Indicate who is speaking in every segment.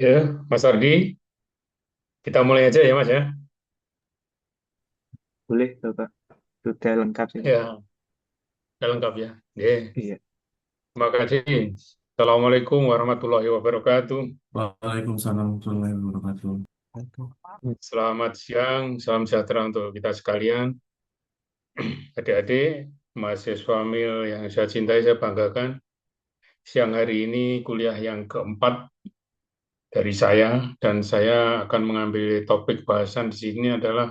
Speaker 1: Ya, Mas Ardi, kita mulai aja ya Mas ya.
Speaker 2: Boleh, Bapak. Sudah lengkap ini.
Speaker 1: Ya, udah lengkap ya. Oke,
Speaker 2: Iya.
Speaker 1: terima kasih. Assalamualaikum warahmatullahi wabarakatuh.
Speaker 3: Waalaikumsalam warahmatullahi wabarakatuh. Aduh.
Speaker 1: Selamat siang, salam sejahtera untuk kita sekalian. Adik-adik, mahasiswa MIL yang saya cintai, saya banggakan. Siang hari ini kuliah yang keempat dari saya, dan saya akan mengambil topik bahasan di sini adalah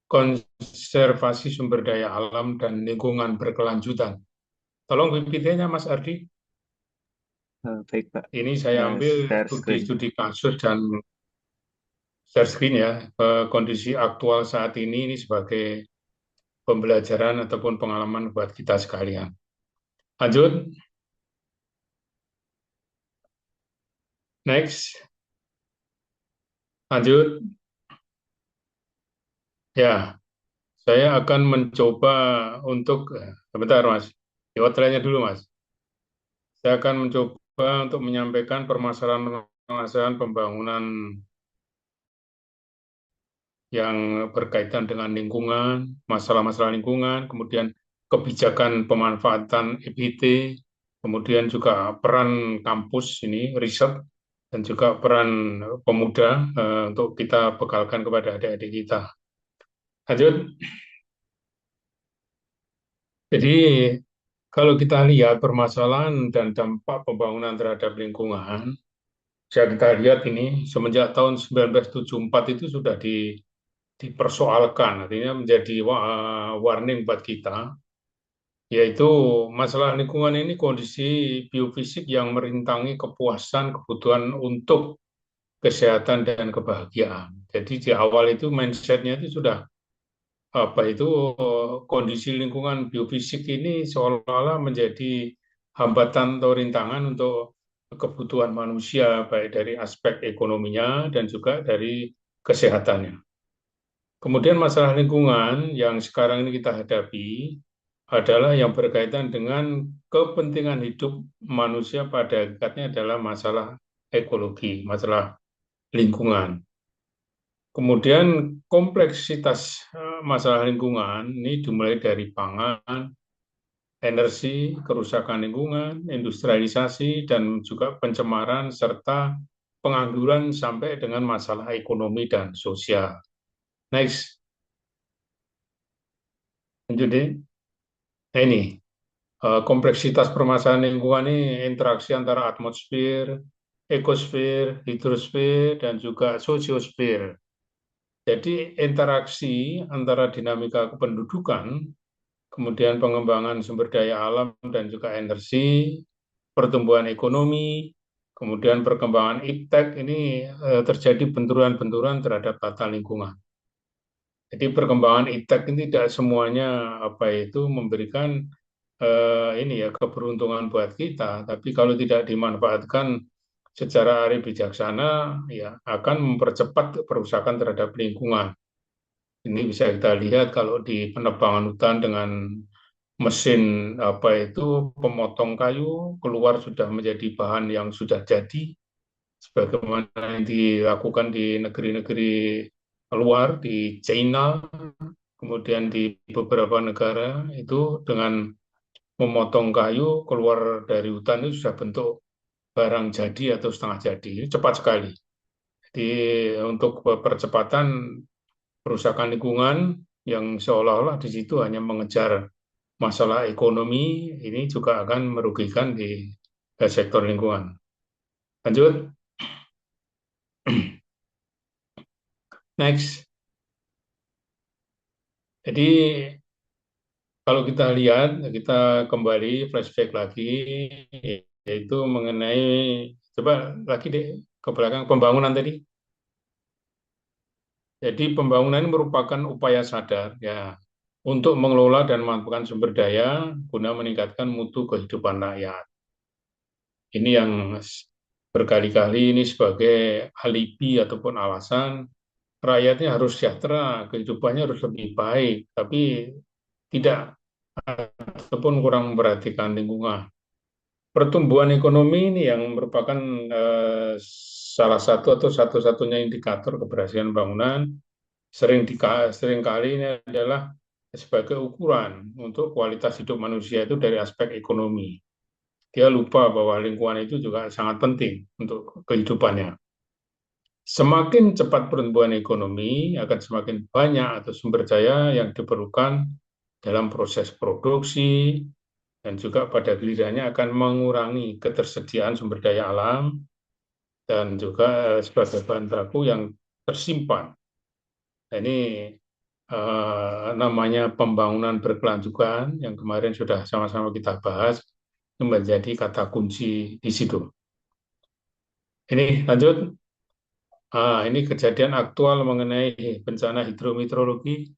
Speaker 1: konservasi sumber daya alam dan lingkungan berkelanjutan. Tolong PPT-nya Mas Ardi.
Speaker 2: Baik, Pak.
Speaker 1: Ini saya ambil
Speaker 2: Share screen.
Speaker 1: studi-studi kasus dan share screen ya, kondisi aktual saat ini sebagai pembelajaran ataupun pengalaman buat kita sekalian. Lanjut, next, lanjut. Ya, saya akan mencoba untuk, sebentar Mas, di outline-nya dulu Mas. Saya akan mencoba untuk menyampaikan permasalahan-permasalahan pembangunan yang berkaitan dengan lingkungan, masalah-masalah lingkungan, kemudian kebijakan pemanfaatan EBT, kemudian juga peran kampus ini, riset, dan juga peran pemuda untuk kita bekalkan kepada adik-adik kita. Lanjut, jadi kalau kita lihat permasalahan dan dampak pembangunan terhadap lingkungan, bisa kita lihat ini semenjak tahun 1974 itu sudah dipersoalkan, artinya menjadi warning buat kita, yaitu masalah lingkungan ini kondisi biofisik yang merintangi kepuasan, kebutuhan untuk kesehatan dan kebahagiaan. Jadi di awal itu mindsetnya itu sudah apa itu kondisi lingkungan biofisik ini seolah-olah menjadi hambatan atau rintangan untuk kebutuhan manusia, baik dari aspek ekonominya dan juga dari kesehatannya. Kemudian masalah lingkungan yang sekarang ini kita hadapi adalah yang berkaitan dengan kepentingan hidup manusia, pada hakikatnya adalah masalah ekologi, masalah lingkungan. Kemudian kompleksitas masalah lingkungan ini dimulai dari pangan, energi, kerusakan lingkungan, industrialisasi, dan juga pencemaran serta pengangguran sampai dengan masalah ekonomi dan sosial. Next, lanjut deh. Nah, ini kompleksitas permasalahan lingkungan ini interaksi antara atmosfer, ekosfer, hidrosfer, dan juga sosiosfer. Jadi interaksi antara dinamika kependudukan, kemudian pengembangan sumber daya alam dan juga energi, pertumbuhan ekonomi, kemudian perkembangan iptek ini terjadi benturan-benturan terhadap tata lingkungan. Jadi perkembangan iptek ini tidak semuanya apa itu memberikan ini ya keberuntungan buat kita, tapi kalau tidak dimanfaatkan secara arif bijaksana, ya akan mempercepat perusakan terhadap lingkungan. Ini bisa kita lihat kalau di penebangan hutan dengan mesin apa itu pemotong kayu keluar sudah menjadi bahan yang sudah jadi, sebagaimana yang dilakukan di negeri-negeri luar, di China, kemudian di beberapa negara itu dengan memotong kayu keluar dari hutan itu sudah bentuk barang jadi atau setengah jadi. Ini cepat sekali. Jadi untuk percepatan perusakan lingkungan yang seolah-olah di situ hanya mengejar masalah ekonomi, ini juga akan merugikan di sektor lingkungan. Lanjut, next. Jadi kalau kita lihat, kita kembali flashback lagi, yaitu mengenai, coba lagi deh ke belakang pembangunan tadi. Jadi pembangunan ini merupakan upaya sadar ya untuk mengelola dan memanfaatkan sumber daya guna meningkatkan mutu kehidupan rakyat. Ini yang berkali-kali ini sebagai alibi ataupun alasan rakyatnya harus sejahtera, kehidupannya harus lebih baik, tapi tidak ataupun kurang memperhatikan lingkungan. Pertumbuhan ekonomi ini yang merupakan salah satu atau satu-satunya indikator keberhasilan bangunan seringkali ini adalah sebagai ukuran untuk kualitas hidup manusia itu dari aspek ekonomi. Dia lupa bahwa lingkungan itu juga sangat penting untuk kehidupannya. Semakin cepat pertumbuhan ekonomi, akan semakin banyak atau sumber daya yang diperlukan dalam proses produksi, dan juga pada gilirannya akan mengurangi ketersediaan sumber daya alam dan juga sebagai bahan baku yang tersimpan. Nah, ini namanya pembangunan berkelanjutan yang kemarin sudah sama-sama kita bahas, itu menjadi kata kunci di situ. Ini lanjut. Ini kejadian aktual mengenai bencana hidrometeorologi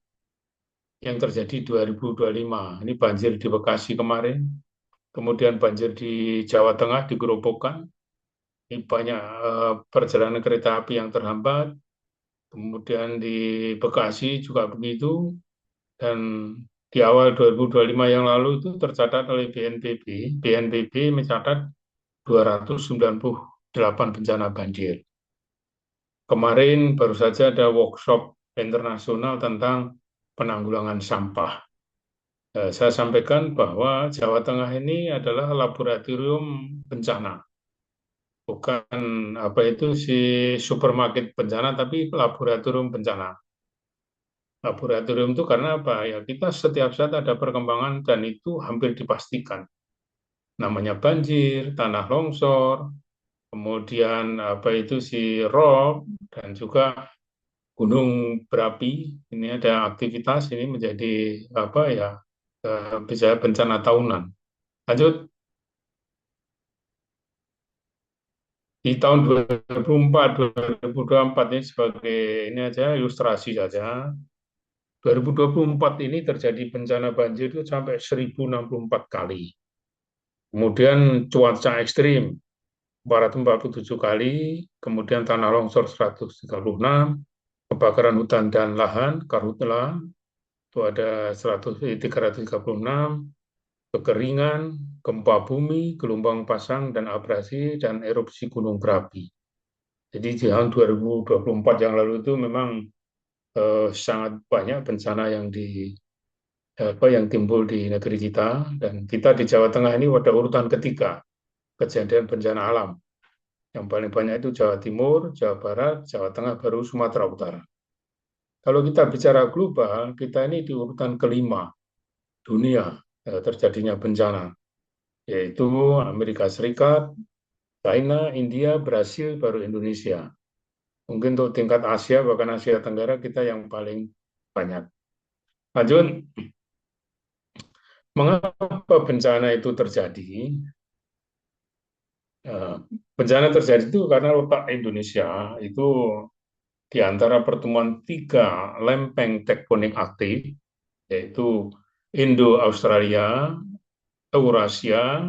Speaker 1: yang terjadi 2025. Ini banjir di Bekasi kemarin, kemudian banjir di Jawa Tengah, di Gerobokan. Ini banyak perjalanan kereta api yang terhambat. Kemudian di Bekasi juga begitu. Dan di awal 2025 yang lalu itu tercatat oleh BNPB. BNPB mencatat 298 bencana banjir. Kemarin baru saja ada workshop internasional tentang penanggulangan sampah. Saya sampaikan bahwa Jawa Tengah ini adalah laboratorium bencana. Bukan apa itu si supermarket bencana, tapi laboratorium bencana. Laboratorium itu karena apa? Ya kita setiap saat ada perkembangan dan itu hampir dipastikan. Namanya banjir, tanah longsor, kemudian apa itu si rob, dan juga gunung berapi. Ini ada aktivitas ini menjadi apa ya, bisa bencana tahunan. Lanjut. Di tahun 2004, 2024 ini sebagai ini aja ilustrasi saja. 2024 ini terjadi bencana banjir itu sampai 1064 kali. Kemudian cuaca ekstrim 447 kali, kemudian tanah longsor 136, kebakaran hutan dan lahan, karhutla, itu ada 336, kekeringan, gempa bumi, gelombang pasang dan abrasi, dan erupsi gunung berapi. Jadi di tahun 2024 yang lalu itu memang sangat banyak bencana yang timbul di negeri kita, dan kita di Jawa Tengah ini pada urutan ketiga kejadian bencana alam. Yang paling banyak itu Jawa Timur, Jawa Barat, Jawa Tengah, baru Sumatera Utara. Kalau kita bicara global, kita ini di urutan kelima dunia terjadinya bencana, yaitu Amerika Serikat, China, India, Brasil, baru Indonesia. Mungkin untuk tingkat Asia, bahkan Asia Tenggara, kita yang paling banyak. Lanjut, mengapa bencana itu terjadi? Bencana terjadi itu karena letak Indonesia itu di antara pertemuan tiga lempeng tektonik aktif, yaitu Indo-Australia, Eurasia,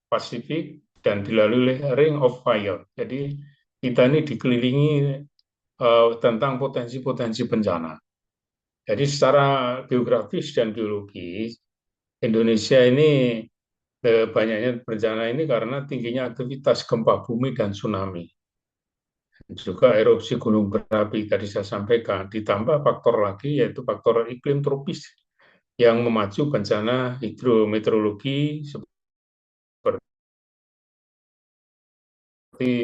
Speaker 1: Pasifik, dan dilalui oleh Ring of Fire. Jadi kita ini dikelilingi tentang potensi-potensi bencana. Jadi secara geografis dan geologis, Indonesia ini banyaknya bencana ini karena tingginya aktivitas gempa bumi dan tsunami. Juga erupsi gunung berapi tadi saya sampaikan, ditambah faktor lagi yaitu faktor iklim tropis yang memacu bencana hidrometeorologi seperti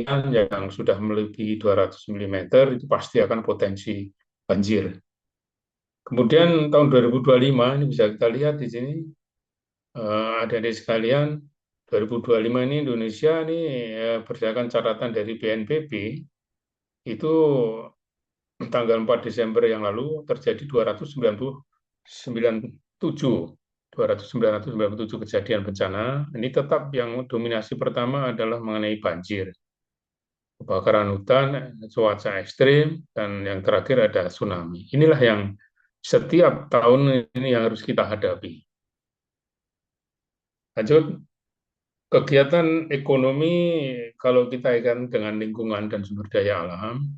Speaker 1: yang sudah melebihi 200 mm itu pasti akan potensi banjir. Kemudian tahun 2025 ini bisa kita lihat di sini, adik-adik sekalian, 2025 ini Indonesia ini berdasarkan catatan dari BNPB itu tanggal 4 Desember yang lalu terjadi 297 kejadian bencana. Ini tetap yang dominasi pertama adalah mengenai banjir, kebakaran hutan, cuaca ekstrim, dan yang terakhir ada tsunami. Inilah yang setiap tahun ini yang harus kita hadapi. Lanjut, kegiatan ekonomi kalau kita kaitkan dengan lingkungan dan sumber daya alam,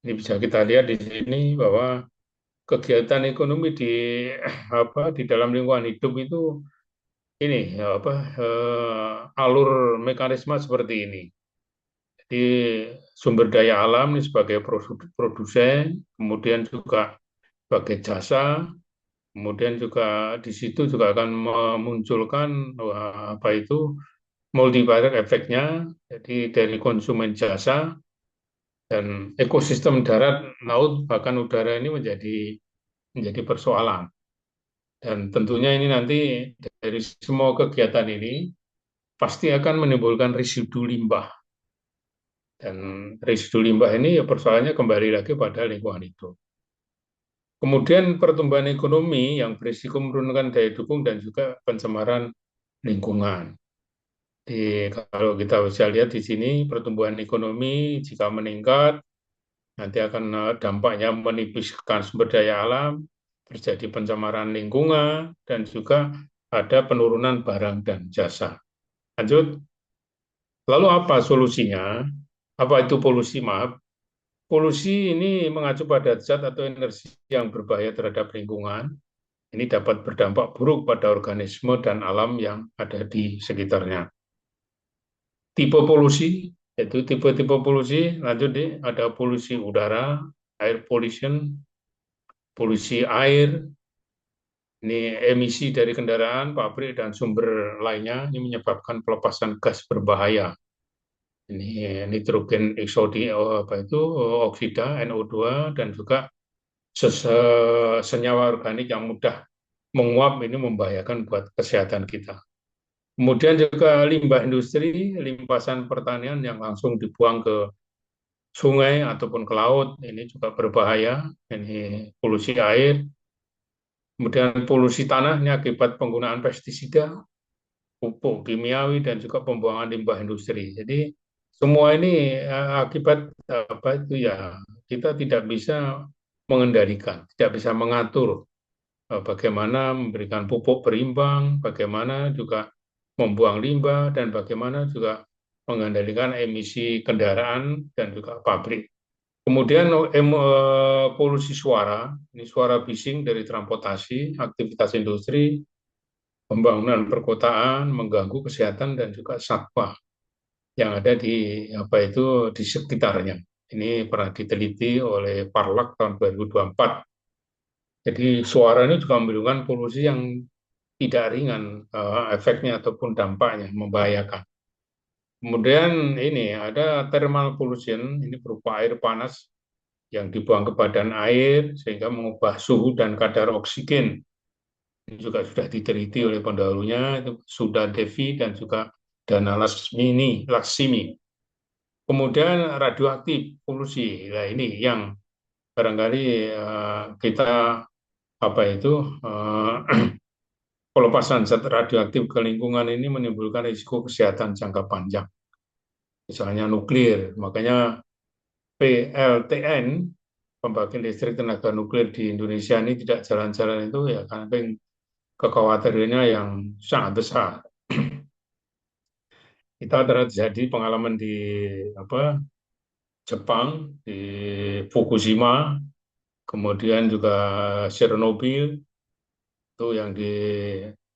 Speaker 1: ini bisa kita lihat di sini bahwa kegiatan ekonomi di dalam lingkungan hidup itu ini alur mekanisme seperti ini. Jadi sumber daya alam ini sebagai produsen, kemudian juga sebagai jasa, kemudian juga di situ juga akan memunculkan apa itu multiplier efeknya, jadi dari konsumen jasa dan ekosistem darat, laut, bahkan udara ini menjadi persoalan. Dan tentunya ini nanti dari semua kegiatan ini pasti akan menimbulkan residu limbah. Dan residu limbah ini ya persoalannya kembali lagi pada lingkungan hidup. Kemudian pertumbuhan ekonomi yang berisiko menurunkan daya dukung dan juga pencemaran lingkungan. Kalau kita bisa lihat di sini pertumbuhan ekonomi jika meningkat nanti akan dampaknya menipiskan sumber daya alam, terjadi pencemaran lingkungan dan juga ada penurunan barang dan jasa. Lanjut, lalu apa solusinya? Apa itu polusi? Maaf, polusi ini mengacu pada zat atau energi yang berbahaya terhadap lingkungan. Ini dapat berdampak buruk pada organisme dan alam yang ada di sekitarnya. Tipe polusi, yaitu tipe-tipe polusi, lanjut deh, ada polusi udara, air pollution, polusi air, ini emisi dari kendaraan, pabrik, dan sumber lainnya, ini menyebabkan pelepasan gas berbahaya. Ini nitrogen oksida, NO2, dan juga senyawa organik yang mudah menguap ini membahayakan buat kesehatan kita. Kemudian juga limbah industri, limpasan pertanian yang langsung dibuang ke sungai ataupun ke laut, ini juga berbahaya, ini polusi air. Kemudian polusi tanah ini akibat penggunaan pestisida, pupuk kimiawi, dan juga pembuangan limbah industri. Jadi semua ini akibat apa itu ya, kita tidak bisa mengendalikan, tidak bisa mengatur bagaimana memberikan pupuk berimbang, bagaimana juga membuang limbah, dan bagaimana juga mengendalikan emisi kendaraan dan juga pabrik. Kemudian polusi suara, ini suara bising dari transportasi, aktivitas industri, pembangunan perkotaan, mengganggu kesehatan dan juga satwa yang ada di apa itu di sekitarnya. Ini pernah diteliti oleh Parlak tahun 2024. Jadi suara ini juga menimbulkan polusi yang tidak ringan efeknya ataupun dampaknya membahayakan. Kemudian ini ada thermal pollution, ini berupa air panas yang dibuang ke badan air sehingga mengubah suhu dan kadar oksigen. Ini juga sudah diteliti oleh pendahulunya, itu Sudha Devi dan juga Dana Laksmi. Kemudian radioaktif polusi, nah ini yang barangkali kita apa itu pelepasan zat radioaktif ke lingkungan ini menimbulkan risiko kesehatan jangka panjang, misalnya nuklir. Makanya PLTN, pembangkit listrik tenaga nuklir di Indonesia ini tidak jalan-jalan itu ya karena kekhawatirannya yang sangat besar. Kita terjadi pengalaman di apa Jepang, di Fukushima, kemudian juga Chernobyl, itu yang di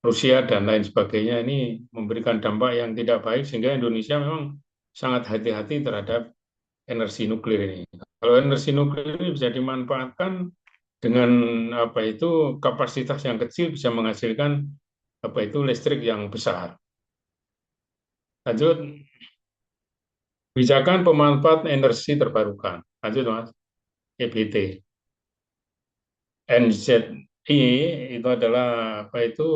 Speaker 1: Rusia dan lain sebagainya ini memberikan dampak yang tidak baik sehingga Indonesia memang sangat hati-hati terhadap energi nuklir ini. Kalau energi nuklir ini bisa dimanfaatkan dengan apa itu kapasitas yang kecil bisa menghasilkan apa itu listrik yang besar. Lanjut, kebijakan pemanfaat energi terbarukan. Lanjut Mas, EBT. NZI itu adalah apa itu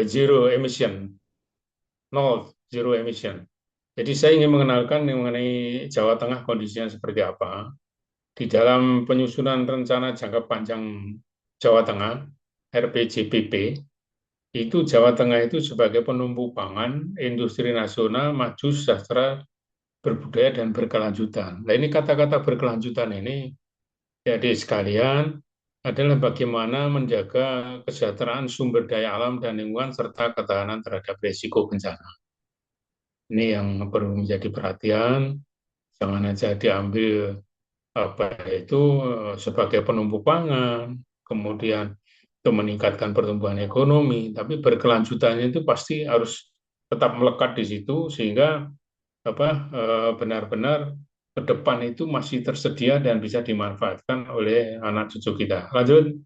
Speaker 1: zero emission, nol zero emission. Jadi saya ingin mengenalkan mengenai Jawa Tengah kondisinya seperti apa. Di dalam penyusunan rencana jangka panjang Jawa Tengah, RPJPP, itu Jawa Tengah itu sebagai penumpu pangan, industri nasional, maju, sejahtera, berbudaya, dan berkelanjutan. Nah ini kata-kata berkelanjutan ini, jadi sekalian, adalah bagaimana menjaga kesejahteraan sumber daya alam dan lingkungan serta ketahanan terhadap risiko bencana. Ini yang perlu menjadi perhatian, jangan saja diambil apa itu sebagai penumpu pangan, kemudian untuk meningkatkan pertumbuhan ekonomi, tapi berkelanjutannya itu pasti harus tetap melekat di situ sehingga benar-benar ke depan itu masih tersedia dan bisa dimanfaatkan oleh anak cucu kita. Lanjut,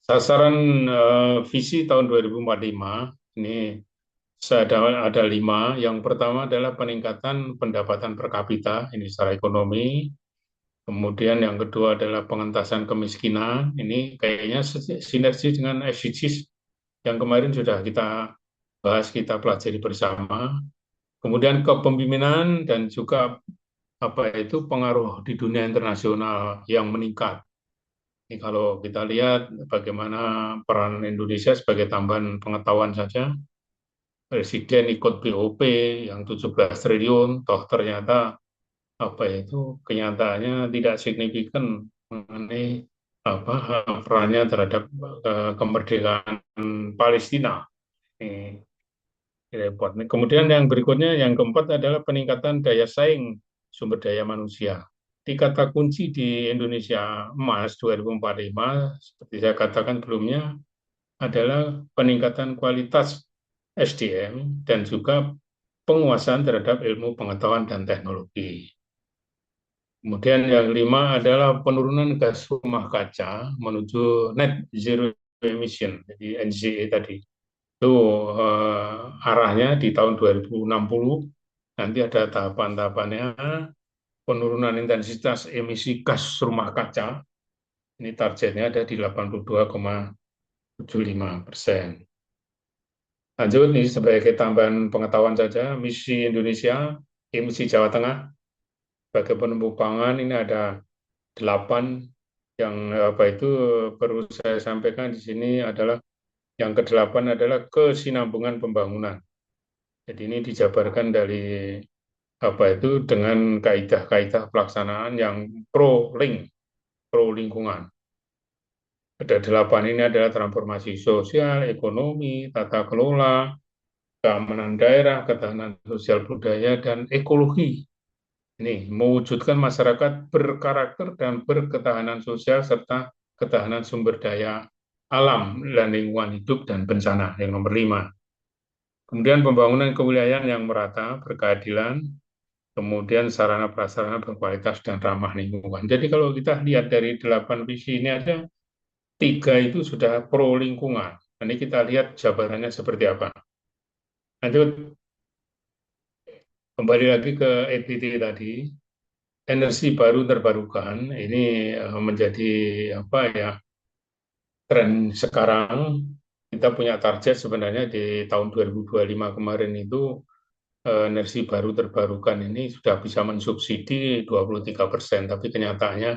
Speaker 1: sasaran visi tahun 2045 ini ada 5. Yang pertama adalah peningkatan pendapatan per kapita ini secara ekonomi. Kemudian yang kedua adalah pengentasan kemiskinan. Ini kayaknya sinergi dengan SDGs yang kemarin sudah kita bahas, kita pelajari bersama. Kemudian kepemimpinan dan juga pengaruh di dunia internasional yang meningkat. Ini kalau kita lihat bagaimana peran Indonesia sebagai tambahan pengetahuan saja, Presiden ikut BOP yang 17 triliun, toh ternyata kenyataannya tidak signifikan mengenai perannya terhadap kemerdekaan Palestina. Ini repot. Kemudian yang berikutnya, yang keempat adalah peningkatan daya saing sumber daya manusia. Di kata kunci di Indonesia Emas 2045, seperti saya katakan sebelumnya, adalah peningkatan kualitas SDM dan juga penguasaan terhadap ilmu pengetahuan dan teknologi. Kemudian yang kelima adalah penurunan gas rumah kaca menuju net zero emission, jadi NZE tadi. Itu arahnya di tahun 2060, nanti ada tahapan-tahapannya, penurunan intensitas emisi gas rumah kaca, ini targetnya ada di 82,75%. Lanjut, ini sebagai tambahan pengetahuan saja, misi Indonesia, emisi Jawa Tengah, sebagai penumbuh ini ada 8 yang perlu saya sampaikan di sini adalah yang ke-8 adalah kesinambungan pembangunan. Jadi ini dijabarkan dari dengan kaidah-kaidah pelaksanaan yang pro lingkungan. Ada 8 ini adalah transformasi sosial, ekonomi, tata kelola, keamanan daerah, ketahanan sosial budaya, dan ekologi. Ini mewujudkan masyarakat berkarakter dan berketahanan sosial serta ketahanan sumber daya alam dan lingkungan hidup dan bencana yang nomor 5. Kemudian pembangunan kewilayahan yang merata, berkeadilan, kemudian sarana prasarana berkualitas dan ramah lingkungan. Jadi kalau kita lihat dari 8 visi ini ada 3 itu sudah pro lingkungan. Ini kita lihat jabarannya seperti apa. Lanjut, kembali lagi ke EBT tadi. Energi baru terbarukan ini menjadi tren sekarang. Kita punya target sebenarnya di tahun 2025 kemarin itu energi baru terbarukan ini sudah bisa mensubsidi 23%, tapi kenyataannya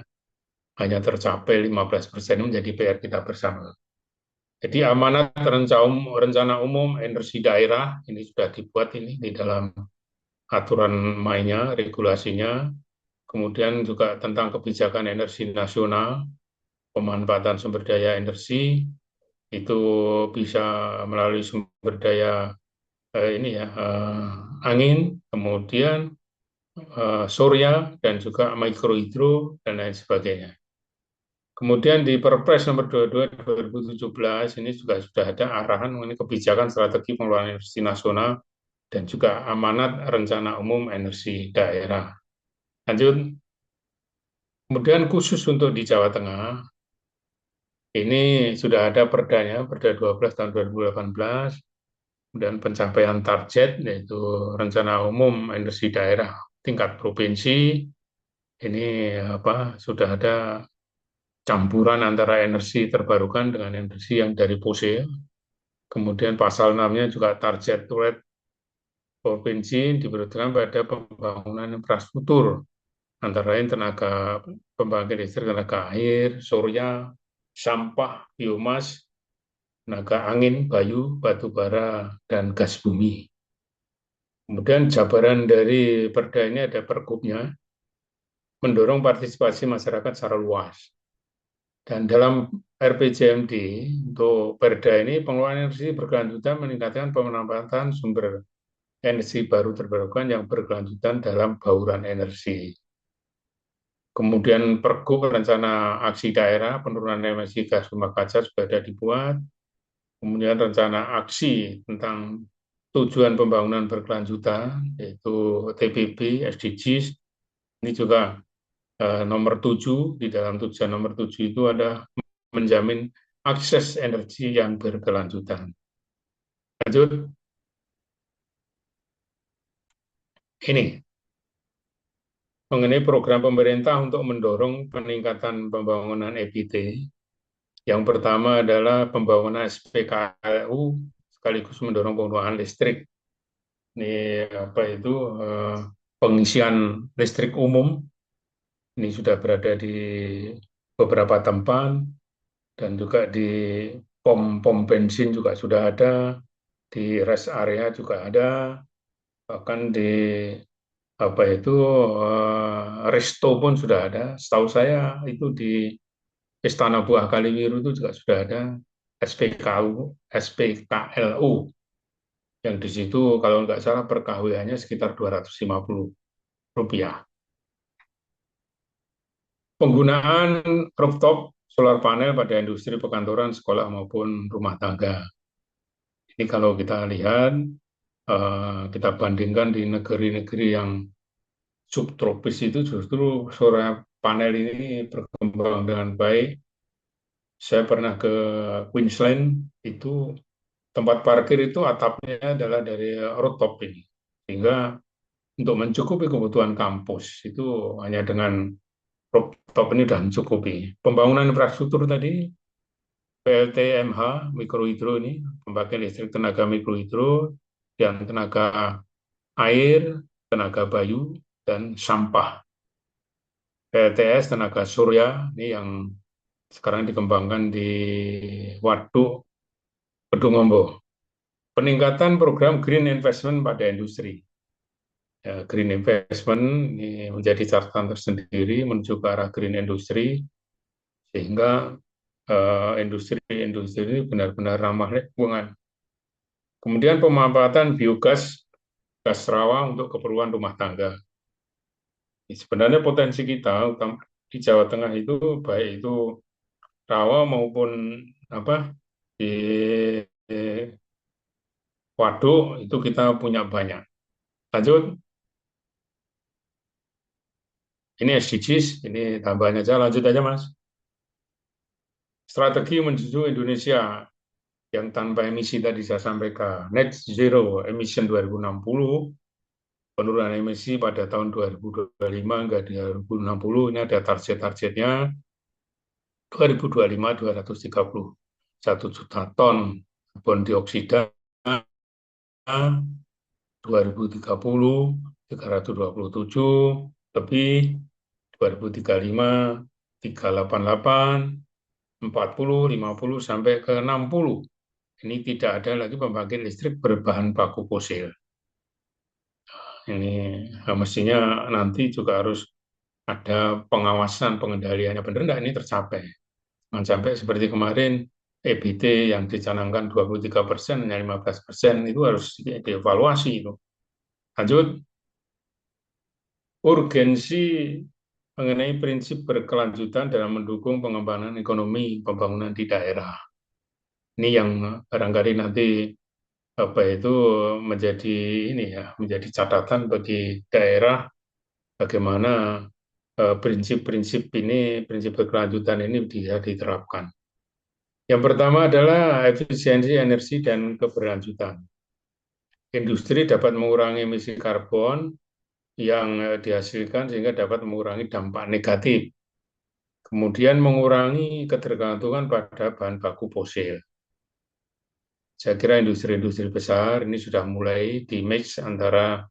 Speaker 1: hanya tercapai 15%, menjadi PR kita bersama. Jadi amanat rencana umum energi daerah ini sudah dibuat ini di dalam aturan mainnya, regulasinya. Kemudian juga tentang kebijakan energi nasional, pemanfaatan sumber daya energi, itu bisa melalui sumber daya angin, kemudian surya, dan juga mikrohidro, dan lain sebagainya. Kemudian di Perpres nomor 22 2017 ini juga sudah ada arahan mengenai kebijakan strategi pengelolaan energi nasional dan juga amanat rencana umum energi daerah. Lanjut. Kemudian khusus untuk di Jawa Tengah, ini sudah ada perdanya, Perda 12 tahun 2018, kemudian pencapaian target yaitu rencana umum energi daerah tingkat provinsi, ini sudah ada campuran antara energi terbarukan dengan energi yang dari fosil. Kemudian pasal 6-nya juga target rate provinsi diberikan pada pembangunan infrastruktur, antara lain tenaga pembangkit listrik, tenaga air, surya, sampah, biomas, tenaga angin, bayu, batu bara, dan gas bumi. Kemudian jabaran dari perda ini ada pergubnya, mendorong partisipasi masyarakat secara luas. Dan dalam RPJMD untuk perda ini pengelolaan energi berkelanjutan meningkatkan pemanfaatan sumber energi baru terbarukan yang berkelanjutan dalam bauran energi. Kemudian pergub rencana aksi daerah penurunan emisi gas rumah kaca sudah ada dibuat. Kemudian rencana aksi tentang tujuan pembangunan berkelanjutan, yaitu TPP, SDGs. Ini juga nomor 7, di dalam tujuan nomor 7 itu ada menjamin akses energi yang berkelanjutan. Lanjut, ini mengenai program pemerintah untuk mendorong peningkatan pembangunan EBT. Yang pertama adalah pembangunan SPKLU sekaligus mendorong penggunaan listrik. Ini apa itu pengisian listrik umum. Ini sudah berada di beberapa tempat dan juga di pom-pom bensin juga sudah ada, di rest area juga ada, bahkan di apa itu resto pun sudah ada. Setahu saya itu di Istana Buah Kaliwiru itu juga sudah ada SPKLU yang di situ kalau nggak salah per KW-nya sekitar Rp250. Penggunaan rooftop solar panel pada industri perkantoran, sekolah maupun rumah tangga. Ini kalau kita lihat, kita bandingkan di negeri-negeri yang subtropis itu justru solar panel ini berkembang dengan baik. Saya pernah ke Queensland, itu tempat parkir itu atapnya adalah dari rooftop ini. Sehingga untuk mencukupi kebutuhan kampus itu hanya dengan rooftop ini sudah mencukupi. Pembangunan infrastruktur tadi, PLTMH, mikrohidro ini, pembangkit listrik tenaga mikrohidro, dan tenaga air, tenaga bayu, dan sampah. PLTS, tenaga surya, ini yang sekarang dikembangkan di Waduk Kedungombo. Peningkatan program Green Investment pada industri. Ya, Green Investment ini menjadi catatan tersendiri menuju ke arah Green Industry, sehingga industri-industri ini benar-benar ramah lingkungan. Kemudian pemanfaatan biogas, gas rawa untuk keperluan rumah tangga. Sebenarnya potensi kita di Jawa Tengah itu baik itu rawa maupun apa di waduk itu kita punya banyak. Lanjut, ini SDGs, ini tambahan aja, lanjut aja Mas. Strategi menuju Indonesia yang tanpa emisi tadi saya sampaikan, net zero emission 2060, penurunan emisi pada tahun 2025 hingga 2060, ini ada target-targetnya. 2025 231 juta ton karbon dioksida, 2030 327 lebih, 2035 388, 40, 50 sampai ke 60. Ini tidak ada lagi pembangkit listrik berbahan baku fosil. Ini mestinya nanti juga harus ada pengawasan pengendaliannya, benar nggak ini tercapai. Jangan sampai seperti kemarin EBT yang dicanangkan 23%, hanya 15%, itu harus dievaluasi itu. Lanjut, urgensi mengenai prinsip berkelanjutan dalam mendukung pengembangan ekonomi pembangunan di daerah. Ini yang barangkali nanti apa itu menjadi ini ya, menjadi catatan bagi daerah bagaimana prinsip-prinsip ini, prinsip berkelanjutan ini bisa diterapkan. Yang pertama adalah efisiensi energi dan keberlanjutan. Industri dapat mengurangi emisi karbon yang dihasilkan sehingga dapat mengurangi dampak negatif. Kemudian mengurangi ketergantungan pada bahan baku fosil. Saya kira industri-industri besar ini sudah mulai di-mix antara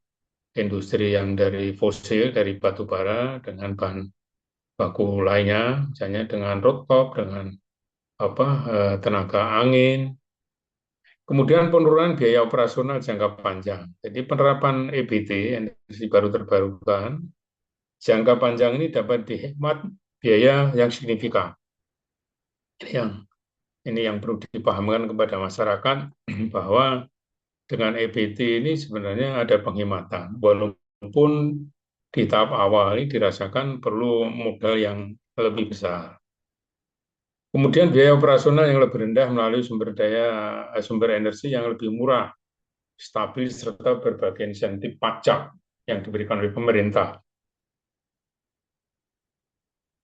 Speaker 1: industri yang dari fosil, dari batu bara, dengan bahan baku lainnya, misalnya dengan rooftop, dengan tenaga angin. Kemudian penurunan biaya operasional jangka panjang. Jadi penerapan EBT, energi baru terbarukan, jangka panjang ini dapat dihemat biaya yang signifikan. Ini yang perlu dipahamkan kepada masyarakat bahwa dengan EBT ini sebenarnya ada penghematan, walaupun di tahap awal ini dirasakan perlu modal yang lebih besar. Kemudian biaya operasional yang lebih rendah melalui sumber energi yang lebih murah stabil, serta berbagai insentif pajak yang diberikan oleh pemerintah.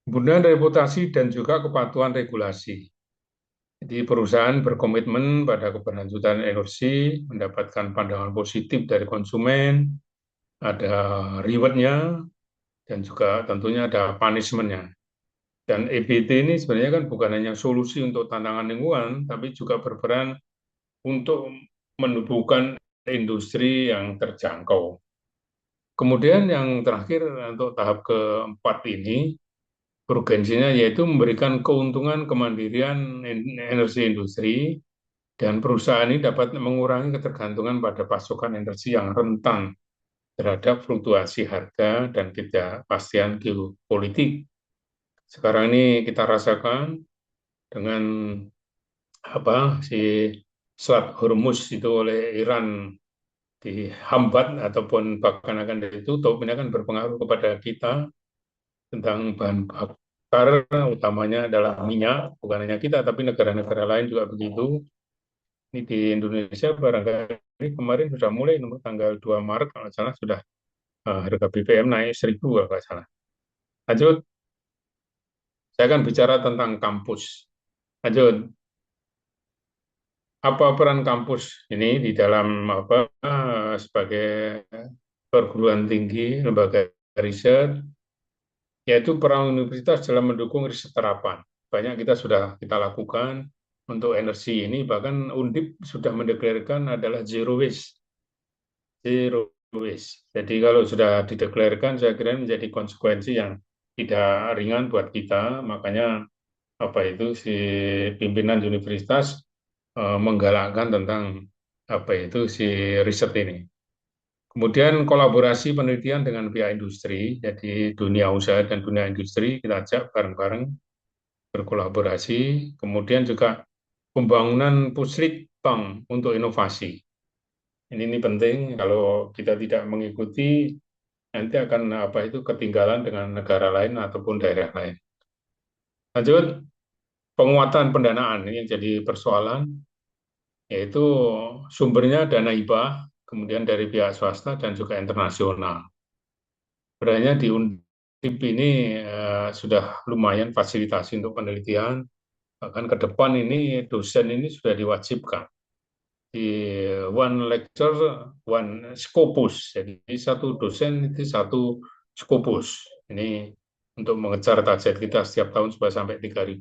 Speaker 1: Kemudian reputasi dan juga kepatuhan regulasi. Jadi perusahaan berkomitmen pada keberlanjutan energi, mendapatkan pandangan positif dari konsumen, ada reward-nya, dan juga tentunya ada punishment-nya. Dan EBT ini sebenarnya kan bukan hanya solusi untuk tantangan lingkungan, tapi juga berperan untuk menumbuhkan industri yang terjangkau. Kemudian yang terakhir untuk tahap keempat ini, urgensinya yaitu memberikan keuntungan kemandirian energi industri, dan perusahaan ini dapat mengurangi ketergantungan pada pasokan energi yang rentan terhadap fluktuasi harga dan ketidakpastian geopolitik. Sekarang ini kita rasakan dengan si Selat Hormuz itu oleh Iran dihambat ataupun bahkan akan ditutup, ini akan berpengaruh kepada kita tentang bahan bakar, utamanya adalah minyak, bukan hanya kita, tapi negara-negara lain juga begitu. Ini di Indonesia barangkali kemarin sudah mulai, tanggal 2 Maret kalau salah sudah harga BBM naik 1.000 kalau salah. Lanjut, saya akan bicara tentang kampus. Lanjut, apa peran kampus ini di dalam sebagai perguruan tinggi, lembaga riset, yaitu peran universitas dalam mendukung riset terapan. Banyak kita lakukan untuk energi ini, bahkan Undip sudah mendeklarasikan adalah zero waste. Zero waste. Jadi kalau sudah dideklarasikan, saya kira menjadi konsekuensi yang tidak ringan buat kita. Makanya si pimpinan universitas menggalakkan tentang si riset ini. Kemudian kolaborasi penelitian dengan pihak industri, jadi dunia usaha dan dunia industri kita ajak bareng-bareng berkolaborasi. Kemudian juga pembangunan puslit bank untuk inovasi. Ini penting, kalau kita tidak mengikuti nanti akan ketinggalan dengan negara lain ataupun daerah lain. Lanjut, penguatan pendanaan ini yang jadi persoalan, yaitu sumbernya dana hibah, kemudian dari pihak swasta dan juga internasional. Sebenarnya di Undip ini sudah lumayan fasilitasi untuk penelitian, bahkan ke depan ini dosen ini sudah diwajibkan di one lecture, one scopus. Jadi satu dosen itu satu scopus. Ini untuk mengejar target kita setiap tahun supaya sampai 3.000.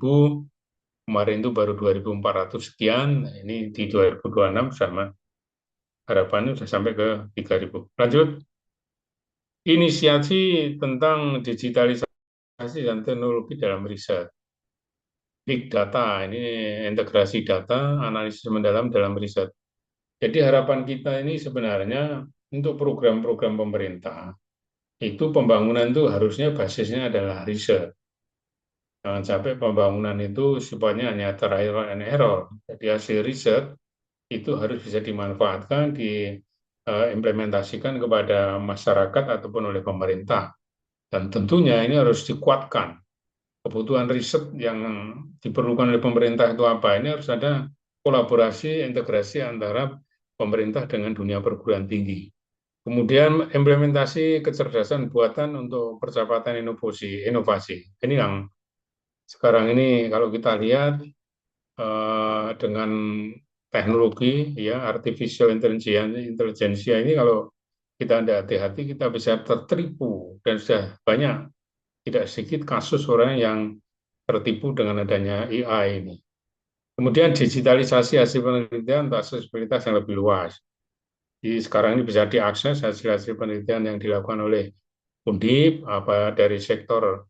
Speaker 1: Kemarin itu baru 2.400 sekian, ini di 2026 sama harapannya sudah sampai ke 3.000. Lanjut, inisiasi tentang digitalisasi dan teknologi dalam riset. Big data, ini integrasi data, analisis mendalam dalam riset. Jadi harapan kita ini sebenarnya untuk program-program pemerintah, itu pembangunan itu harusnya basisnya adalah riset. Jangan sampai pembangunan itu sifatnya hanya trial and error. Jadi hasil riset itu harus bisa dimanfaatkan, diimplementasikan kepada masyarakat ataupun oleh pemerintah. Dan tentunya ini harus dikuatkan. Kebutuhan riset yang diperlukan oleh pemerintah itu apa? Ini harus ada kolaborasi, integrasi antara pemerintah dengan dunia perguruan tinggi. Kemudian implementasi kecerdasan buatan untuk percepatan inovasi. Ini yang sekarang ini kalau kita lihat dengan teknologi ya artificial intelligence ini, kalau kita tidak hati-hati kita bisa tertipu, dan sudah banyak tidak sedikit kasus orang yang tertipu dengan adanya AI ini. Kemudian digitalisasi hasil penelitian untuk aksesibilitas yang lebih luas. Jadi sekarang ini bisa diakses hasil-hasil penelitian yang dilakukan oleh Undip, dari sektor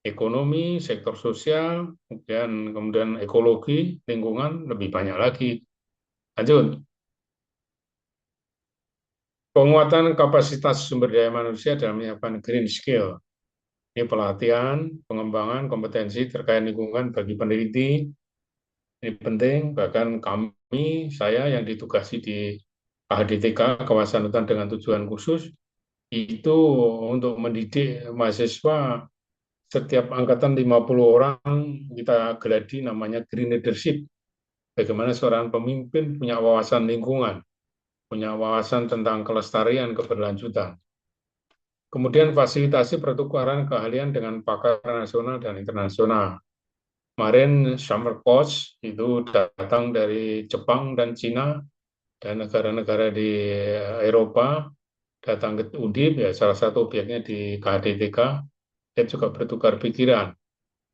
Speaker 1: ekonomi, sektor sosial, kemudian ekologi, lingkungan, lebih banyak lagi. Lanjut, penguatan kapasitas sumber daya manusia dalam menyiapkan green skill. Ini pelatihan, pengembangan kompetensi terkait lingkungan bagi peneliti. Ini penting, bahkan saya yang ditugasi di KHDTK, Kawasan Hutan dengan Tujuan Khusus, itu untuk mendidik mahasiswa setiap angkatan 50 orang, kita geladi namanya green leadership. Bagaimana seorang pemimpin punya wawasan lingkungan. punya wawasan tentang kelestarian keberlanjutan. Kemudian fasilitasi pertukaran keahlian dengan pakar nasional dan internasional. Kemarin Summer Coach itu datang dari Jepang dan Cina dan negara-negara di Eropa datang ke Undip, ya salah satu objeknya di KDTK, dia juga bertukar pikiran,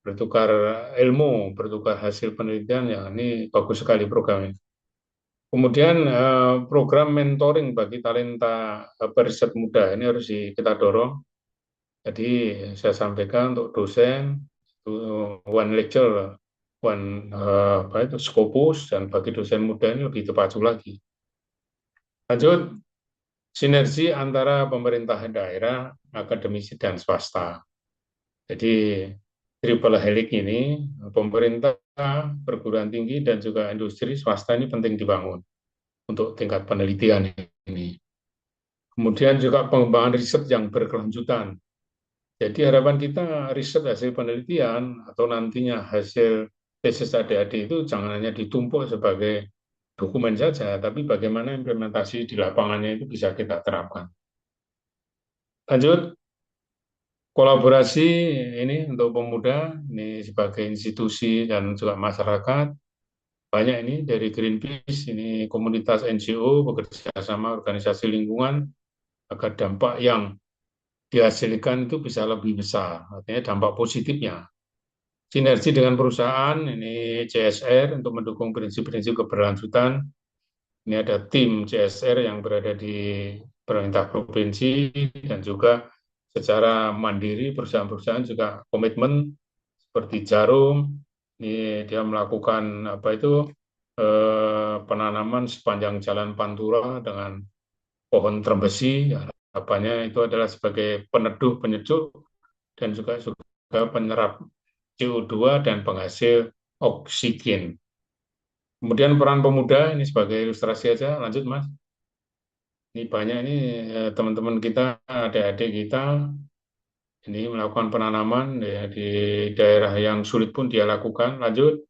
Speaker 1: bertukar ilmu, bertukar hasil penelitian, ya ini bagus sekali programnya. Kemudian program mentoring bagi talenta periset muda ini harus kita dorong. Jadi saya sampaikan untuk dosen itu one lecture, one apa itu Scopus, dan bagi dosen muda ini lebih tepat lagi. Lanjut, sinergi antara pemerintah daerah, akademisi dan swasta. Jadi triple helix ini pemerintah, perguruan tinggi dan juga industri swasta ini penting dibangun untuk tingkat penelitian ini. Kemudian juga pengembangan riset yang berkelanjutan. Jadi harapan kita riset hasil penelitian atau nantinya hasil tesis adik-adik itu jangan hanya ditumpuk sebagai dokumen saja, tapi bagaimana implementasi di lapangannya itu bisa kita terapkan. Lanjut, kolaborasi ini untuk pemuda, ini sebagai institusi dan juga masyarakat, banyak ini dari Greenpeace, ini komunitas NGO bekerja sama organisasi lingkungan agar dampak yang dihasilkan itu bisa lebih besar, artinya dampak positifnya. Sinergi dengan perusahaan, ini CSR untuk mendukung prinsip-prinsip keberlanjutan. Ini ada tim CSR yang berada di pemerintah provinsi dan juga secara mandiri perusahaan-perusahaan juga komitmen seperti Jarum, ini dia melakukan apa itu penanaman sepanjang Jalan Pantura dengan pohon trembesi. Harapannya itu adalah sebagai peneduh, penyejuk, dan juga penyerap CO2 dan penghasil oksigen. Kemudian peran pemuda ini sebagai ilustrasi aja, lanjut Mas. Ini banyak ini teman-teman kita, adik-adik kita ini melakukan penanaman ya, di daerah yang sulit pun dia lakukan. Lanjut,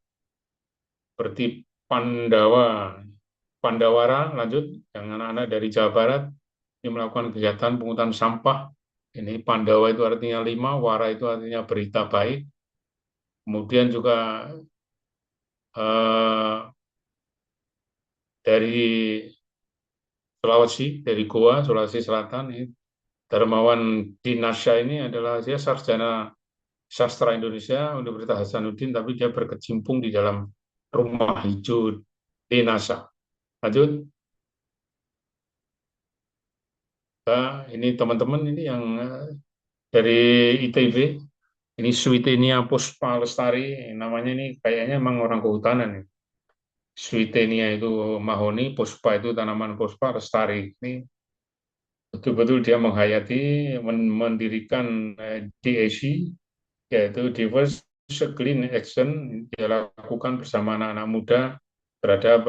Speaker 1: seperti Pandawara, lanjut, yang anak-anak dari Jawa Barat ini melakukan kegiatan pungutan sampah. Ini Pandawa itu artinya 5, Wara itu artinya berita baik. Kemudian juga eh, dari Sulawesi, dari Goa, Sulawesi Selatan, ini Darmawan Dinasya ini adalah dia sarjana sastra Indonesia Universitas Hasanuddin, tapi dia berkecimpung di dalam rumah hijau Dinasa. Lanjut, ini teman-teman ini yang dari ITB, ini Switenia Puspa Lestari, namanya ini kayaknya memang orang kehutanan. Switenia itu mahoni, Puspa itu tanaman puspa, Lestari. Ini betul-betul dia menghayati, mendirikan DAC, yaitu Diverse Clean Action, dia lakukan bersama anak-anak muda terhadap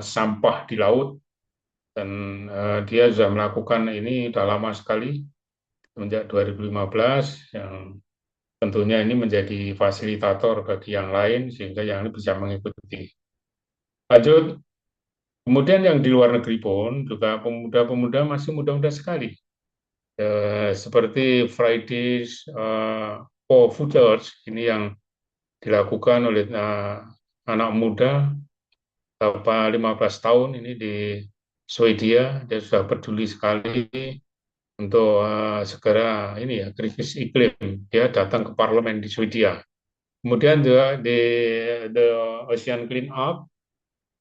Speaker 1: sampah di laut, dan dia sudah melakukan ini sudah lama sekali, sejak 2015, yang tentunya ini menjadi fasilitator bagi yang lain, sehingga yang ini bisa mengikuti. Lanjut, kemudian yang di luar negeri pun juga pemuda-pemuda masih muda-muda sekali. Seperti Fridays for Futures, ini yang dilakukan oleh anak muda 15 tahun ini di Swedia. Dia sudah peduli sekali untuk segera ini ya krisis iklim. Dia datang ke parlemen di Swedia. Kemudian juga di The Ocean Clean Up,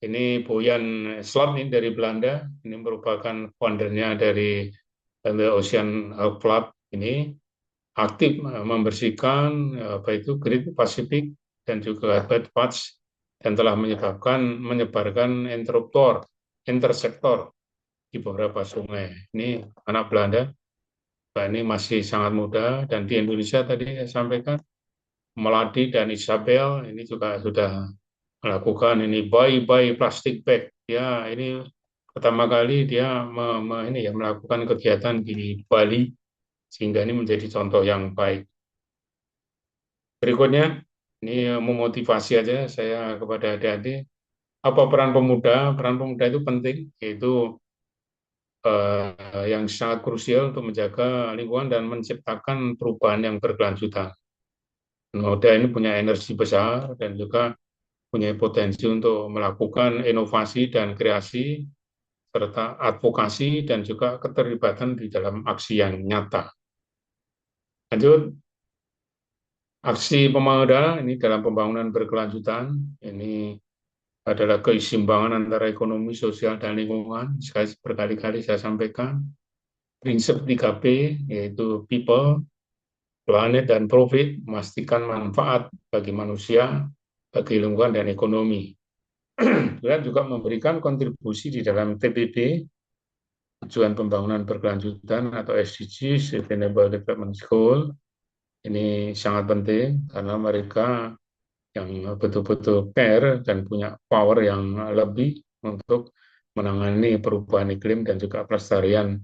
Speaker 1: ini Boyan Slat ini dari Belanda, ini merupakan foundernya dari The Ocean Club ini, aktif membersihkan apa itu Great Pacific dan juga Bad Patch, dan telah menyebarkan intersektor di beberapa sungai. Ini anak Belanda, ini masih sangat muda, dan di Indonesia tadi saya sampaikan Melati dan Isabel ini juga sudah melakukan ini buy plastic bag. Ya, ini pertama kali dia ini ya melakukan kegiatan di Bali, sehingga ini menjadi contoh yang baik. Berikutnya, ini memotivasi aja saya kepada adik-adik. Apa peran pemuda? Peran pemuda itu penting, yaitu yang sangat krusial untuk menjaga lingkungan dan menciptakan perubahan yang berkelanjutan. Pemuda ini punya energi besar dan juga punya potensi untuk melakukan inovasi dan kreasi, serta advokasi dan juga keterlibatan di dalam aksi yang nyata. Lanjut, aksi pemuda ini dalam pembangunan berkelanjutan, ini adalah keseimbangan antara ekonomi, sosial, dan lingkungan. Berkali-kali saya sampaikan, prinsip 3P, yaitu people, planet, dan profit, memastikan manfaat bagi manusia, bagi lingkungan, dan ekonomi. Dan juga memberikan kontribusi di dalam TPP, tujuan pembangunan berkelanjutan atau SDG, Sustainable Development Goal. Ini sangat penting karena mereka yang betul-betul care dan punya power yang lebih untuk menangani perubahan iklim dan juga pelestarian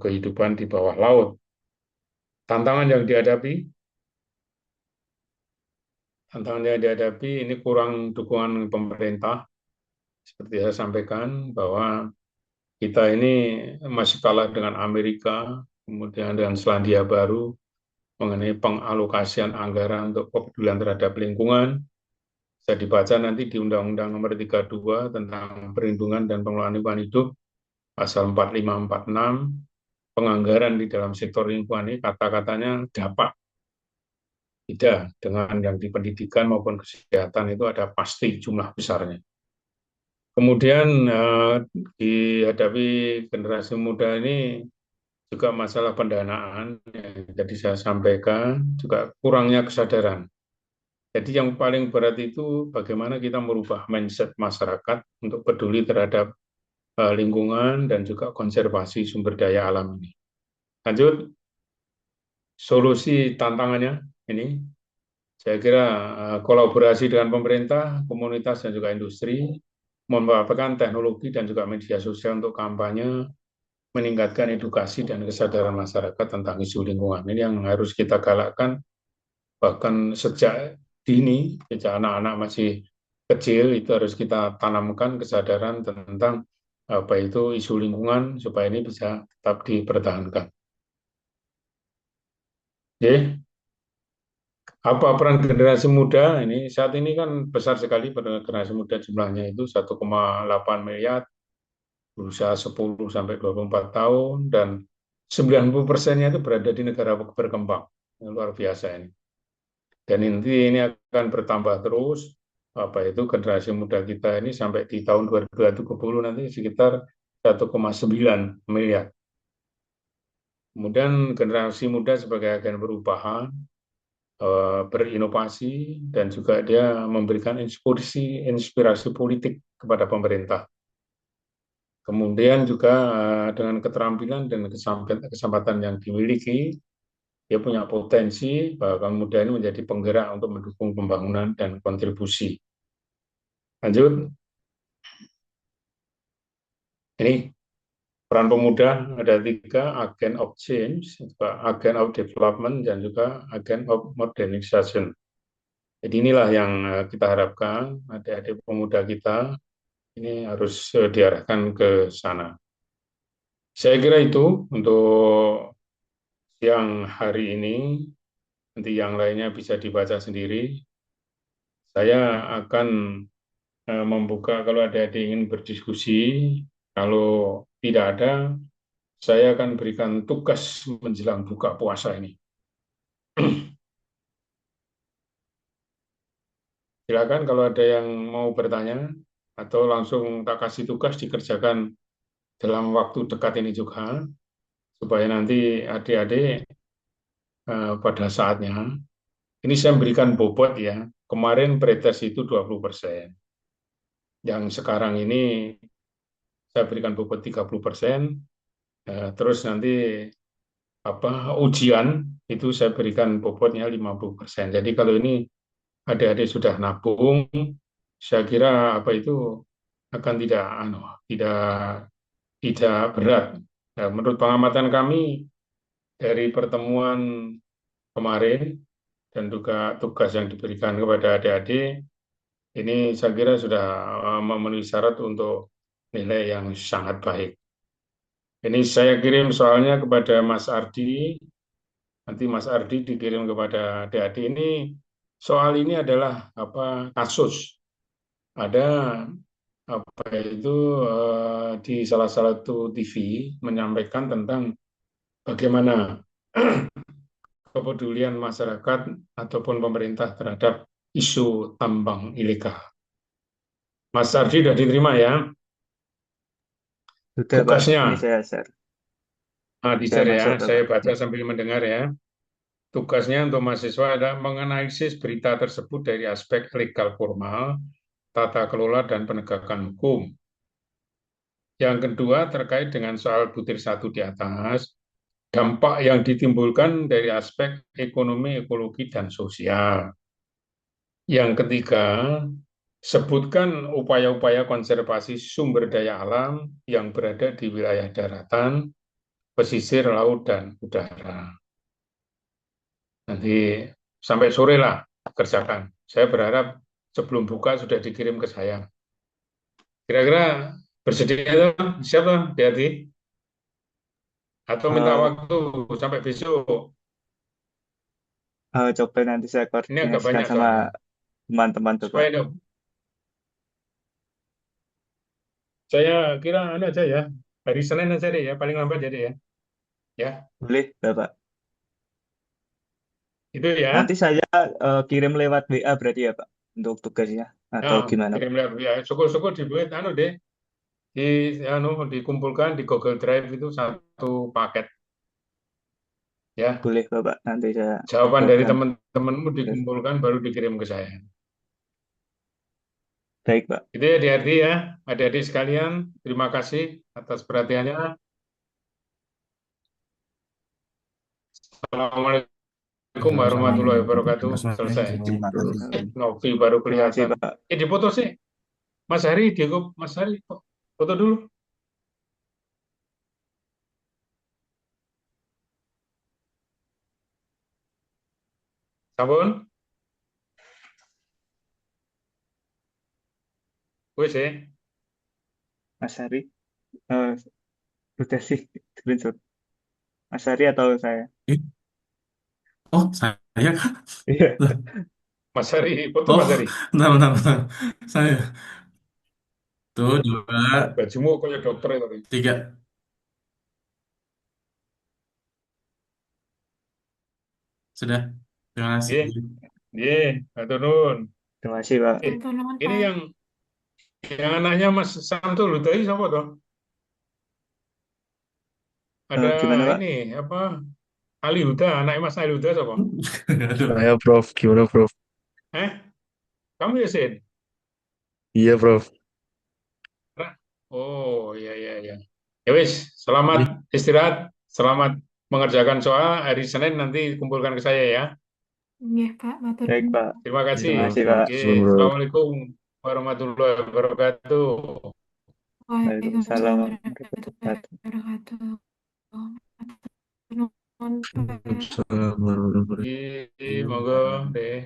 Speaker 1: kehidupan di bawah laut. Tantangan yang dihadapi, ini kurang dukungan pemerintah. Seperti saya sampaikan bahwa kita ini masih kalah dengan Amerika, kemudian dengan Selandia Baru mengenai pengalokasian anggaran untuk kepedulian terhadap lingkungan. Bisa dibaca nanti di Undang-Undang Nomor 32 tentang Perlindungan dan Pengelolaan Lingkungan Hidup, pasal 4546, penganggaran di dalam sektor lingkungan ini kata-katanya dapat. Tidak, dengan yang di pendidikan maupun kesehatan itu ada pasti jumlah besarnya. Kemudian dihadapi generasi muda ini juga masalah pendanaan, jadi saya sampaikan juga kurangnya kesadaran. Jadi yang paling berat itu bagaimana kita merubah mindset masyarakat untuk peduli terhadap lingkungan dan juga konservasi sumber daya alam ini. Lanjut, solusi tantangannya ini, saya kira kolaborasi dengan pemerintah, komunitas, dan juga industri, memanfaatkan teknologi dan juga media sosial untuk kampanye, meningkatkan edukasi dan kesadaran masyarakat tentang isu lingkungan. Ini yang harus kita galakkan, bahkan sejak dini, sejak anak-anak masih kecil, itu harus kita tanamkan kesadaran tentang apa itu isu lingkungan, supaya ini bisa tetap dipertahankan. Oke. Apa peran generasi muda? Ini saat ini kan besar sekali pada generasi muda, jumlahnya itu 1,8 miliar, berusia 10 sampai 24 tahun, dan 90%-nya itu berada di negara berkembang. Yang luar biasa ini. Dan ini akan bertambah terus, apa itu generasi muda kita ini sampai di tahun 2030 nanti sekitar 1,9 miliar. Kemudian generasi muda sebagai agen perubahan, berinovasi, dan juga dia memberikan inspirasi politik kepada pemerintah. Kemudian juga dengan keterampilan dan kesempatan yang dimiliki, dia punya potensi bahwa muda ini menjadi penggerak untuk mendukung pembangunan dan kontribusi. Lanjut, ini peran pemuda ada 3, agen of change, agen of development, dan juga agen of modernization. Jadi inilah yang kita harapkan adik-adik pemuda kita ini harus diarahkan ke sana. Saya kira itu untuk siang hari ini, nanti yang lainnya bisa dibaca sendiri. Saya akan membuka kalau ada yang ingin berdiskusi, kalau tidak ada, saya akan berikan tugas menjelang buka puasa ini. Silakan kalau ada yang mau bertanya, atau langsung tak kasih tugas dikerjakan dalam waktu dekat ini juga, supaya nanti adik-adik pada saatnya, ini saya berikan bobot ya, kemarin pretest itu 20%, yang sekarang ini saya berikan bobot 30%, terus nanti ujian itu saya berikan bobotnya 50%. Jadi kalau ini adik-adik sudah nabung, saya kira akan tidak tidak berat. Nah, menurut pengamatan kami dari pertemuan kemarin dan juga tugas yang diberikan kepada adik-adik, Ini saya kira sudah memenuhi syarat untuk nilai yang sangat baik. Ini saya kirim soalnya kepada Mas Ardi, nanti Mas Ardi dikirim kepada adik-adik. Ini soal ini adalah apa kasus. Ada apa itu di salah satu TV menyampaikan tentang bagaimana kepedulian masyarakat ataupun pemerintah terhadap isu tambang ilegal. Mas Ardi sudah diterima ya
Speaker 2: Sudah, Pak. Ini
Speaker 1: tugasnya.
Speaker 2: saya share.
Speaker 1: Nah,
Speaker 2: Saya
Speaker 1: di-share ya,
Speaker 2: masuk,
Speaker 1: saya
Speaker 2: Bapak.
Speaker 1: baca sambil mendengar ya. Tugasnya untuk mahasiswa adalah menganalisis berita tersebut dari aspek legal formal, tata kelola, dan penegakan hukum. Yang kedua, terkait dengan soal butir satu di atas, dampak yang ditimbulkan dari aspek ekonomi, ekologi, dan sosial. Yang ketiga, sebutkan upaya-upaya konservasi sumber daya alam yang berada di wilayah daratan, pesisir, laut, dan udara. Nanti sampai sore lah kerjakan. Saya berharap sebelum buka sudah dikirim ke saya. Kira-kira bersedia siapa hati-hati? Atau minta
Speaker 2: Eh,
Speaker 1: waktu sampai besok?
Speaker 2: Coba nanti saya
Speaker 1: Ini agak
Speaker 2: koordinasikan
Speaker 1: banyak
Speaker 2: sama
Speaker 1: soalnya.
Speaker 2: teman-teman, Bapak.
Speaker 1: Supaya saya kira ada aja ya. Hari Senin aja deh ya, paling lambat jadi ya. Ya,
Speaker 2: Boleh, Bapak.
Speaker 1: itu ya.
Speaker 2: Nanti saya kirim lewat WA berarti ya, Pak, untuk tugasnya. Atau
Speaker 1: Nah,
Speaker 2: gimana, Pak?
Speaker 1: kirim lihat ya. Syukur-syukur dibuat anu deh. Di dikumpulkan di Google Drive itu satu paket ya.
Speaker 2: Boleh, Bapak. Nanti saya
Speaker 1: Jawaban dari
Speaker 2: lakukan.
Speaker 1: teman-temanmu dikumpulkan baru dikirim ke saya.
Speaker 2: Baik, Pak.
Speaker 1: Itu ya adik-adik ya, adik-adik sekalian, terima kasih atas perhatiannya. Assalamualaikum warahmatullahi
Speaker 3: Waalaikumsalam.
Speaker 1: wabarakatuh. Selesai.
Speaker 3: Terima kasih.
Speaker 1: Novi baru
Speaker 2: Terima kasih,
Speaker 1: kelihatan.
Speaker 2: Pak.
Speaker 1: Dipoto sih, Mas Hari, Diego, Mas Hari, foto dulu. Sampun, wes ya.
Speaker 2: Mas Hari. Eh, Udah sih, screenshot. Mas Hari atau saya?
Speaker 3: Eh, oh, saya kan?
Speaker 2: Iya.
Speaker 3: Loh,
Speaker 1: Mas Hari, foto
Speaker 3: oh,
Speaker 1: Mas Hari.
Speaker 3: bentar, bentar, bentar. Saya. Tuh, dua,
Speaker 1: Bajumu kayak dokter itu.
Speaker 3: tiga. Sudah. Terima kasih.
Speaker 1: Iya, iya, atur nuwun.
Speaker 2: Terima kasih, Pak.
Speaker 1: Eh,
Speaker 4: Matur nuwun,
Speaker 1: ini
Speaker 4: Pak.
Speaker 1: yang anaknya Mas Samsul tadi siapa toh? Ada
Speaker 2: Gimana, Pak?
Speaker 1: ini apa? Ali Huda, anaknya Mas Ali Huda siapa?
Speaker 3: Aduh.
Speaker 5: Saya Prof, gimana Prof?
Speaker 1: Eh, kamu ya Sin?
Speaker 5: Iya Prof.
Speaker 1: Oh, iya, iya, iya. Ya wis, selamat
Speaker 3: Jadi,
Speaker 1: istirahat, selamat mengerjakan soal. Hari Senin nanti kumpulkan ke saya ya.
Speaker 4: Nggih, Pak, matur
Speaker 2: Baik,
Speaker 4: nuwun.
Speaker 2: Pak.
Speaker 1: Terima kasih.
Speaker 2: Terima kasih,
Speaker 5: Terima
Speaker 2: Pak.
Speaker 1: Oke,
Speaker 5: kasih Prof.
Speaker 1: Assalamualaikum warahmatullahi wabarakatuh.
Speaker 2: Waalaikumsalam
Speaker 4: Waalaikumsalam
Speaker 2: warahmatullahi
Speaker 4: warahmatullahi
Speaker 2: wabarakatuh.
Speaker 4: wabarakatuh. Matur nuwun, Pak.
Speaker 5: Waalaikumsalam warahmatullahi wabarakatuh.
Speaker 1: Monggo deh.